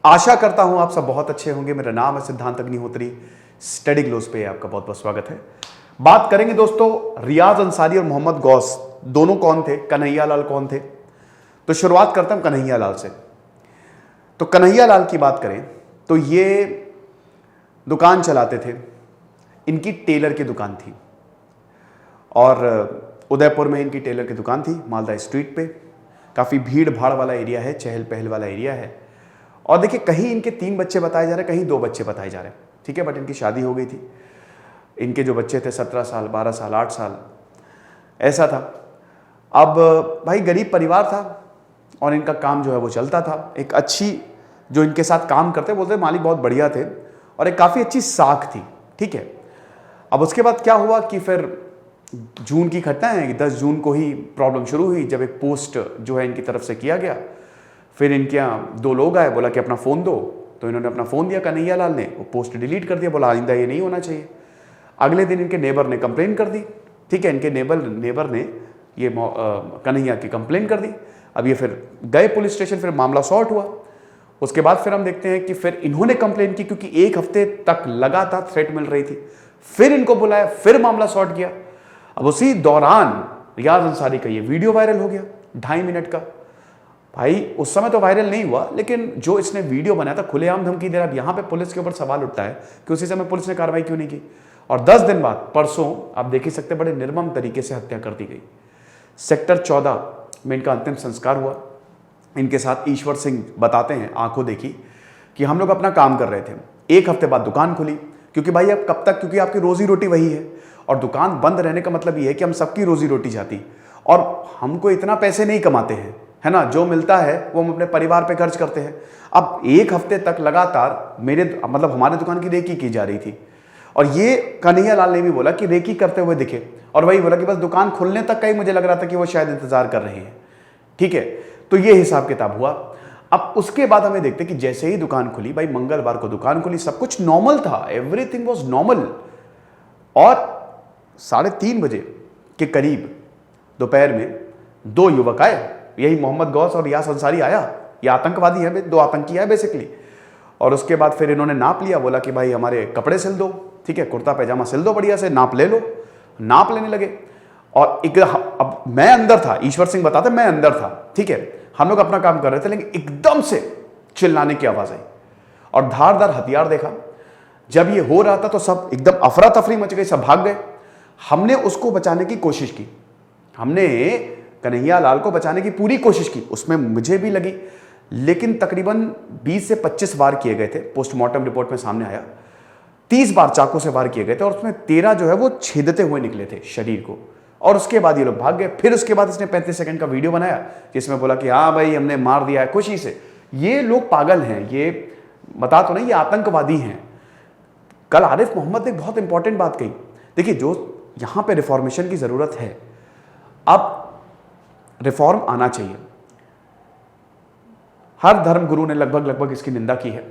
आशा करता हूं आप सब बहुत अच्छे होंगे। मेरा नाम है सिद्धांत अग्निहोत्री। स्टडी ग्लोस पे आपका बहुत बहुत स्वागत है। बात करेंगे दोस्तों, रियाज अंसारी और मोहम्मद गौस दोनों कौन थे, कन्हैया लाल कौन थे। तो शुरुआत करता हूं कन्हैया लाल से। तो कन्हैया लाल की बात करें तो ये दुकान चलाते थे, इनकी टेलर की दुकान थी और उदयपुर में इनकी टेलर की दुकान थी, मालदा स्ट्रीट पे। काफ़ी भीड़ भाड़ वाला एरिया है, चहल पहल वाला एरिया है। और देखिए, कहीं इनके 3 बच्चे बताए जा रहे हैं, कहीं 2 बच्चे बताए जा रहे हैं, ठीक है। बट इनकी शादी हो गई थी। इनके जो बच्चे थे 17 साल, 12 साल, 8 साल, ऐसा था। अब भाई गरीब परिवार था और इनका काम जो है वो चलता था। एक अच्छी जो इनके साथ काम करते बोलते मालिक बहुत बढ़िया थे और एक काफ़ी अच्छी साख थी, ठीक है। अब उसके बाद क्या हुआ कि फिर जून की घटना है, 10 जून को ही प्रॉब्लम शुरू हुई जब एक पोस्ट जो है इनकी तरफ से किया गया। फिर इनके यहाँ 2 लोग आए, बोला कि अपना फ़ोन दो। तो इन्होंने अपना फ़ोन दिया कन्हैया लाल ने, वो पोस्ट डिलीट कर दिया, बोला आइंदा ये नहीं होना चाहिए। अगले दिन इनके नेबर ने कंप्लेन कर दी, ठीक है। इनके नेबर ने ये कन्हैया की कंप्लेन कर दी। अब ये फिर गए पुलिस स्टेशन, फिर मामला सॉर्ट हुआ। उसके बाद फिर हम देखते हैं कि फिर इन्होंने कंप्लेन की, क्योंकि 1 हफ्ते तक लगातार थ्रेट मिल रही थी। फिर इनको बुलाया, फिर मामला सॉर्ट किया। अब उसी दौरान रियाज अंसारी का ये वीडियो वायरल हो गया 2.5 मिनट का। भाई उस समय तो वायरल नहीं हुआ, लेकिन जो इसने वीडियो बनाया था खुलेआम धमकी दे रहा। अब यहाँ पे पुलिस के ऊपर सवाल उठता है कि उसी समय पुलिस ने कार्रवाई क्यों नहीं की। और 10 दिन बाद परसों आप देख ही सकते, बड़े निर्मम तरीके से हत्या कर दी गई। सेक्टर 14 में इनका अंतिम संस्कार हुआ। इनके साथ ईश्वर सिंह बताते हैं, आंखों देखी, कि हम लोग अपना काम कर रहे थे। 1 हफ्ते बाद दुकान खुली, क्योंकि भाई अब कब तक, क्योंकि आपकी रोजी रोटी वही है और दुकान बंद रहने का मतलब ये है कि हम सबकी रोजी रोटी जाती और हमको इतना पैसे नहीं कमाते हैं, है ना। जो मिलता है वो हम अपने परिवार पे खर्च करते हैं। अब 1 हफ्ते तक लगातार हमारे दुकान की रेकी की जा रही थी और ये कन्हैया लाल ने भी बोला कि रेकी करते हुए दिखे और वही बोला कि बस दुकान खुलने तक का ही मुझे लग रहा था कि वो शायद इंतजार कर रहे हैं, ठीक है। तो ये हिसाब किताब हुआ। अब उसके बाद हमें देखते कि जैसे ही दुकान खुली, भाई मंगलवार को दुकान खुली, सब कुछ नॉर्मल था, एवरीथिंग वॉज नॉर्मल। और 3:30 बजे के करीब दोपहर में 2 युवक आए, यही मोहम्मद गौस और रियाज अंसारी आया। ये आतंकवादी हैं, 2 आतंकी हैं बेसिकली। और उसके बाद फिर इन्होंने नाप लिया, बोला कि भाई हमारे कपड़े सिल दो, ठीक है, कुर्ता पैजामा सिल दो बढ़िया से, नाप ले लो। नाप लेने लगे और अब मैं अंदर था, ईश्वर सिंह बताते मैं अंदर था, ठीक है। हम लोग अपना काम कर रहे थे, लेकिन एकदम से चिल्लाने की आवाज आई और धारदार हथियार देखा। जब ये हो रहा था तो सब एकदम अफरा तफरी मच गई, सब भाग गए। हमने उसको बचाने की कोशिश की, हमने कन्हैया लाल को बचाने की पूरी कोशिश की, उसमें मुझे भी लगी, लेकिन तकरीबन 20 से 25 वार किए गए थे। पोस्टमार्टम रिपोर्ट में सामने आया 30 बार चाकू से वार किए गए थे और उसमें 13 जो है वो छेदते हुए निकले थे शरीर को। और उसके बाद ये लोग भाग गए। फिर उसके बाद इसने 35 सेकंड का वीडियो बनाया जिसमें बोला कि हाँ भाई हमने मार दिया है खुशी से। ये लोग पागल हैं, ये बता तो नहीं, ये आतंकवादी हैं। कल आरिफ मोहम्मद ने एक बहुत इंपॉर्टेंट बात कही। देखिए, जो यहां पे रिफॉर्मेशन की जरूरत है, अब रिफॉर्म आना चाहिए। हर धर्म गुरु ने लगभग इसकी निंदा की है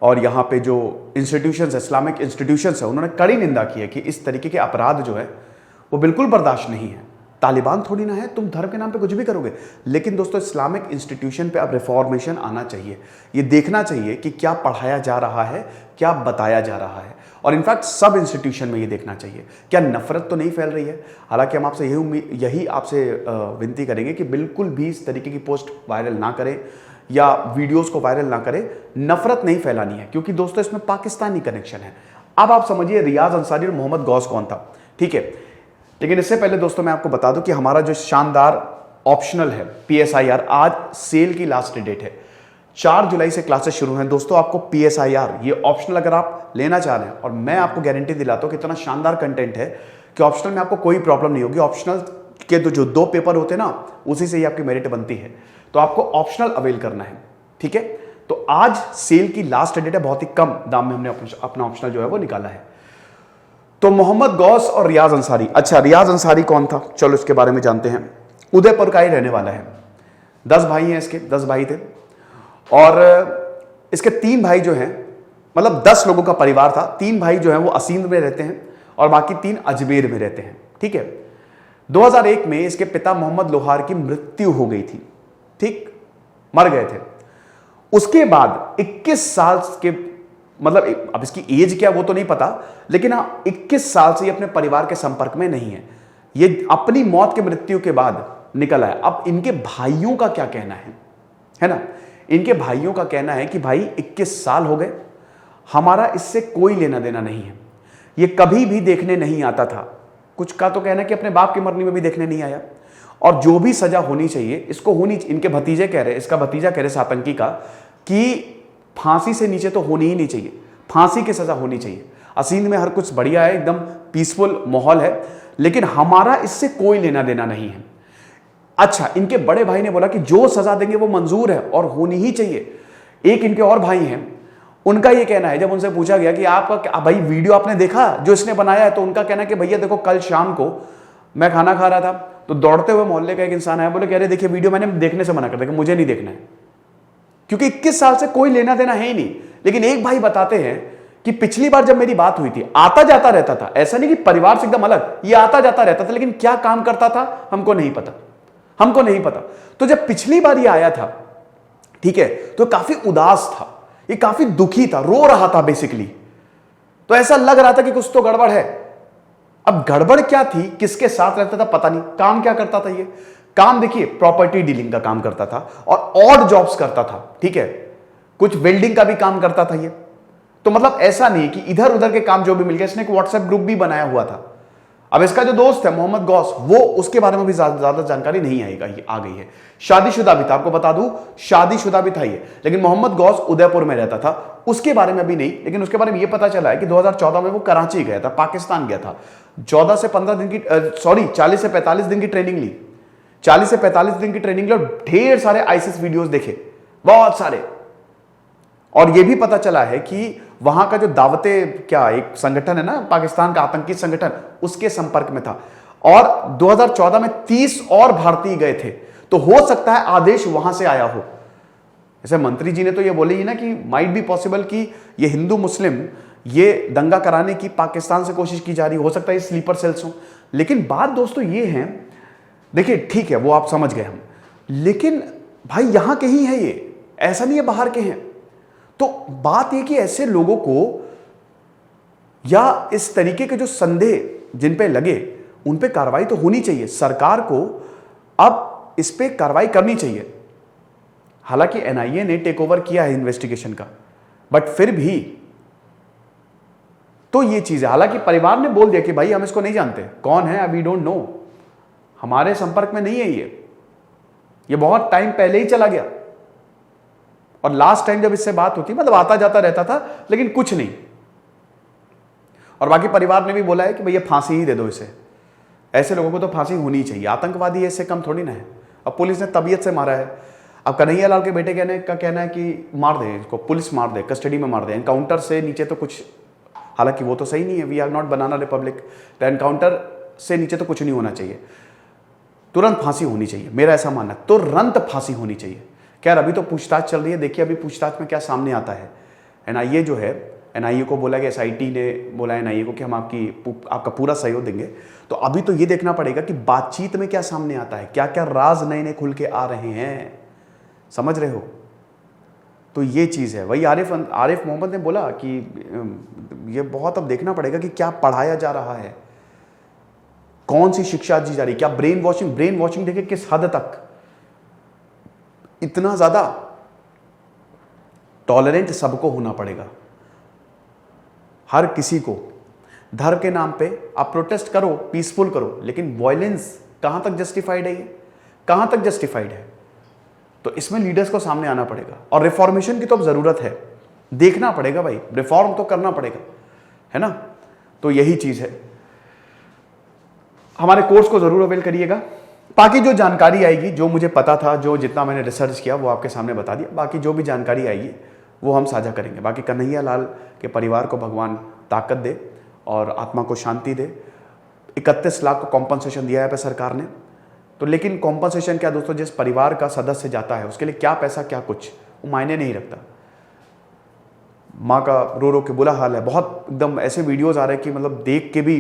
और यहां पे जो इंस्टीट्यूशंस, इस्लामिक इंस्टीट्यूशंस है, उन्होंने कड़ी निंदा की है कि इस तरीके के अपराध जो है वो बिल्कुल बर्दाश्त नहीं है। तालिबान थोड़ी ना है, तुम धर्म के नाम पे कुछ भी करोगे। लेकिन दोस्तों, इस्लामिक इंस्टीट्यूशन पे अब रिफॉर्मेशन आना चाहिए। ये देखना चाहिए कि क्या पढ़ाया जा रहा है, क्या बताया जा रहा है, और इनफैक्ट सब इंस्टीट्यूशन में ये देखना चाहिए क्या नफरत तो नहीं फैल रही है। हालांकि हम आपसे यही आपसे विनती करेंगे कि बिल्कुल भी इस तरीके की पोस्ट वायरल ना करें या वीडियोस को वायरल ना करें। नफरत नहीं फैलानी है, क्योंकि दोस्तों इसमें पाकिस्तानी कनेक्शन है। अब आप समझिए रियाज अंसारी और मोहम्मद गौस कौन था, ठीक है। लेकिन इससे पहले दोस्तों मैं आपको बता दूं कि हमारा जो शानदार ऑप्शनल है PSIR, आज सेल की लास्ट डेट है। 4 जुलाई से क्लासेस शुरू हैं दोस्तों। आपको PSIR ये ऑप्शनल अगर आप लेना चाह रहे हैं, और मैं आपको गारंटी दिलाता हूं कि इतना शानदार कंटेंट है कि ऑप्शनल में आपको कोई प्रॉब्लम नहीं होगी। ऑप्शनल के जो 2 पेपर होते हैं ना, उसी से ही आपकी मेरिट बनती है। तो आपको ऑप्शनल अवेल करना है, ठीक है। तो आज सेल की लास्ट डेट है, बहुत ही कम दाम में हमने अपना ऑप्शनल जो है वो निकाला है। तो मोहम्मद गौस और रियाज अंसारी। अच्छा, रियाज अंसारी कौन था, चलो इसके बारे में जानते हैं। उदयपुर का ही रहने वाला है। 10 भाई हैं इसके, 10 भाई थे और इसके 3 भाई जो हैं, मतलब 10 लोगों का परिवार था। 3 भाई जो हैं वो असींद में रहते हैं और बाकी 3 अजमेर में रहते हैं, ठीक है। 2001 में इसके पिता मोहम्मद लोहार की मृत्यु हो गई थी, ठीक, मर गए थे। उसके बाद 21 साल के, मतलब अब इसकी एज क्या वो तो नहीं पता, लेकिन हाँ 21 साल से ये अपने परिवार के संपर्क में नहीं है। ये अपनी मौत के मृत्यु के बाद निकल आया। अब इनके भाइयों का क्या कहना है ना? इनके भाइयों का कहना है कि भाई 21 साल हो गए, हमारा इससे कोई लेना देना नहीं है, ये कभी भी देखने नहीं आता था। कुछ का तो कहना है कि अपने बाप की मरनी में भी देखने नहीं आया, और जो भी सजा होनी चाहिए इसको होनी। इनके भतीजे कह रहे, इसका भतीजा कह रहे इस आतंकी का, कि फांसी से नीचे तो होनी ही नहीं चाहिए, फांसी की सजा होनी चाहिए। असीम में हर कुछ बढ़िया है, एकदम पीसफुल माहौल है, लेकिन हमारा इससे कोई लेना देना नहीं है। अच्छा, इनके बड़े भाई ने बोला कि जो सजा देंगे वो मंजूर है और होनी ही चाहिए। एक इनके और भाई हैं, उनका ये कहना है, जब उनसे पूछा गया कि आपका भाई वीडियो आपने देखा जो इसने बनाया है, तो उनका कहना है कि भैया देखो, कल शाम को मैं खाना खा रहा था तो दौड़ते हुए मोहल्ले का एक इंसान आया, बोले कह रहे देखिए वीडियो मैंने देखने से मना कर दिया कि मुझे नहीं देखना है, क्योंकि 21 साल से कोई लेना देना है ही नहीं। लेकिन एक भाई बताते हैं कि पिछली बार जब मेरी बात हुई थी, आता जाता रहता था, ऐसा नहीं कि परिवार से एकदम अलग, ये आता जाता रहता था, लेकिन क्या काम करता था हमको नहीं पता, हमको नहीं पता। तो जब पिछली बार ये आया था, ठीक है, तो काफी उदास था, ये काफी दुखी था, रो रहा था बेसिकली। तो ऐसा लग रहा था कि कुछ तो गड़बड़ है। अब गड़बड़ क्या थी, किसके साथ रहता था पता नहीं, काम क्या करता था ये, काम देखिए प्रॉपर्टी डीलिंग का काम करता था और ऑड जॉब्स करता था, ठीक है, कुछ वेल्डिंग का भी काम करता था ये। तो मतलब ऐसा नहीं कि इधर उधर के काम जो भी मिल गया, इसने एक व्हाट्सएप ग्रुप भी बनाया हुआ था। अब इसका जो दोस्त है मोहम्मद गौस, वो उसके बारे में भी ज्यादा जानकारी नहीं आएगा, ये आ गई है। शादीशुदा भी था, आपको बता दूं, शादीशुदा भी था ये, लेकिन मोहम्मद गौस उदयपुर में रहता था, उसके बारे में भी नहीं। लेकिन उसके बारे में ये पता चला है कि 2014 में वो कराची गया था, पाकिस्तान गया था, 14 से 15 दिन की 40 से 45 दिन की ट्रेनिंग ली, 40 से 45 दिन की ट्रेनिंग ली, और ढेर सारे आईसिस वीडियोस देखे, बहुत सारे। और यह भी पता चला है कि वहां का जो दावते क्या एक संगठन है ना, पाकिस्तान का आतंकी संगठन, उसके संपर्क में था। और 2014 में 30 और भारतीय गए थे, तो हो सकता है आदेश वहां से आया हो। जैसे मंत्री जी ने तो ये बोले ही ना कि माइट बी पॉसिबल कि ये हिंदू मुस्लिम ये दंगा कराने की पाकिस्तान से कोशिश की जा रही हो सकता है ये स्लीपर सेल्स हो। लेकिन बात दोस्तों ये है, देखिए ठीक है वो आप समझ गए हम, लेकिन भाई यहां के ही है ये, ऐसा नहीं है बाहर के हैं। तो बात यह कि ऐसे लोगों को या इस तरीके के जो संदेह जिन पे लगे उन पे कार्रवाई तो होनी चाहिए। सरकार को अब इस पे कार्रवाई करनी चाहिए। हालांकि एनआईए ने टेक ओवर किया है इन्वेस्टिगेशन का, बट फिर भी तो ये चीज है। हालांकि परिवार ने बोल दिया कि भाई हम इसको नहीं जानते कौन है, वी डोंट नो, हमारे संपर्क में नहीं है, ये बहुत टाइम पहले ही चला गया। और लास्ट टाइम जब इससे बात होती, मतलब आता जाता रहता था, लेकिन कुछ नहीं। और बाकी परिवार ने भी बोला है कि भैया फांसी ही दे दो इसे, ऐसे लोगों को तो फांसी होनी चाहिए, आतंकवादी ऐसे कम थोड़ी ना है। अब पुलिस ने तबीयत से मारा है, अब कन्हैया लाल के बेटे का कहना है कि मार दे इसको, पुलिस मार दे, कस्टडी में मार दे, एनकाउंटर से नीचे तो कुछ, हालांकि वो तो सही नहीं है, we are not banana republic, तो एनकाउंटर से नीचे तो कुछ नहीं होना चाहिए, तुरंत फांसी होनी चाहिए, मेरा ऐसा मानना है, तुरंत फांसी होनी चाहिए। खैर अभी तो पूछताछ चल रही है, देखिए अभी पूछताछ में क्या सामने आता है। एनआईए जो है, एनआईए को बोला कि एसआईटी ने बोला एनआईए को कि हम आपका पूरा सहयोग देंगे। तो अभी तो ये देखना पड़ेगा कि बातचीत में क्या सामने आता है, क्या क्या राज नए नए खुल के आ रहे हैं, समझ रहे हो। तो ये चीज़ है। वही आरिफ मोहम्मद ने बोला कि ये बहुत अब देखना पड़ेगा कि क्या पढ़ाया जा रहा है, कौन सी शिक्षा दी जा रही, क्या ब्रेन वॉशिंग देखिए किस हद तक, इतना ज्यादा टॉलरेंट सबको होना पड़ेगा, हर किसी को। धर्म के नाम पे आप प्रोटेस्ट करो, पीसफुल करो, लेकिन वॉयलेंस कहां तक जस्टिफाइड है, ये कहां तक जस्टिफाइड है। तो इसमें लीडर्स को सामने आना पड़ेगा, और रिफॉर्मेशन की तो अब जरूरत है, देखना पड़ेगा भाई, रिफॉर्म तो करना पड़ेगा, है ना। तो यही चीज है। हमारे कोर्स को जरूर अवेल करिएगा। बाकी जो जानकारी आएगी, जो मुझे पता था, जो जितना मैंने रिसर्च किया वो आपके सामने बता दिया, बाकी जो भी जानकारी आएगी वो हम साझा करेंगे। बाकी कन्हैया लाल के परिवार को भगवान ताकत दे और आत्मा को शांति दे। 31 लाख को कॉम्पनसेशन दिया है सरकार ने, तो लेकिन कॉम्पनसेशन क्या दोस्तों, जिस परिवार का सदस्य जाता है उसके लिए क्या पैसा क्या कुछ, वो मायने नहीं रखता। माँ का रो रो के बुरा हाल है, बहुत एकदम ऐसे वीडियोस आ रहे हैं कि मतलब देख के भी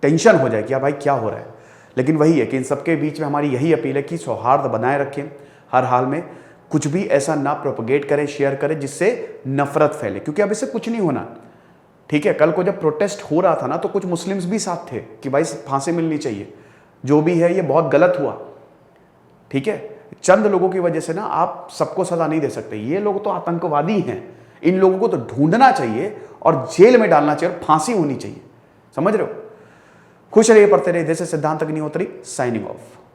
टेंशन हो जाए कि यार भाई क्या हो रहा है। लेकिन वही है कि इन सबके बीच में हमारी यही अपील है कि सौहार्द बनाए रखें हर हाल में, कुछ भी ऐसा ना प्रोपगेट करें, शेयर करें जिससे नफरत फैले, क्योंकि अब इससे कुछ नहीं होना। ठीक है, कल को जब प्रोटेस्ट हो रहा था ना तो कुछ मुस्लिम्स भी साथ थे कि भाई फांसी मिलनी चाहिए, जो भी है ये बहुत गलत हुआ। ठीक है, चंद लोगों की वजह से ना आप सबको सजा नहीं दे सकते। ये लोग तो आतंकवादी हैं, इन लोगों को तो ढूंढना चाहिए और जेल में डालना चाहिए और फांसी होनी चाहिए। समझ रहे हो? खुश रहिए, पढ़ते रहिए। जैसे सिद्धांत अग्निहोत्री साइनिंग ऑफ।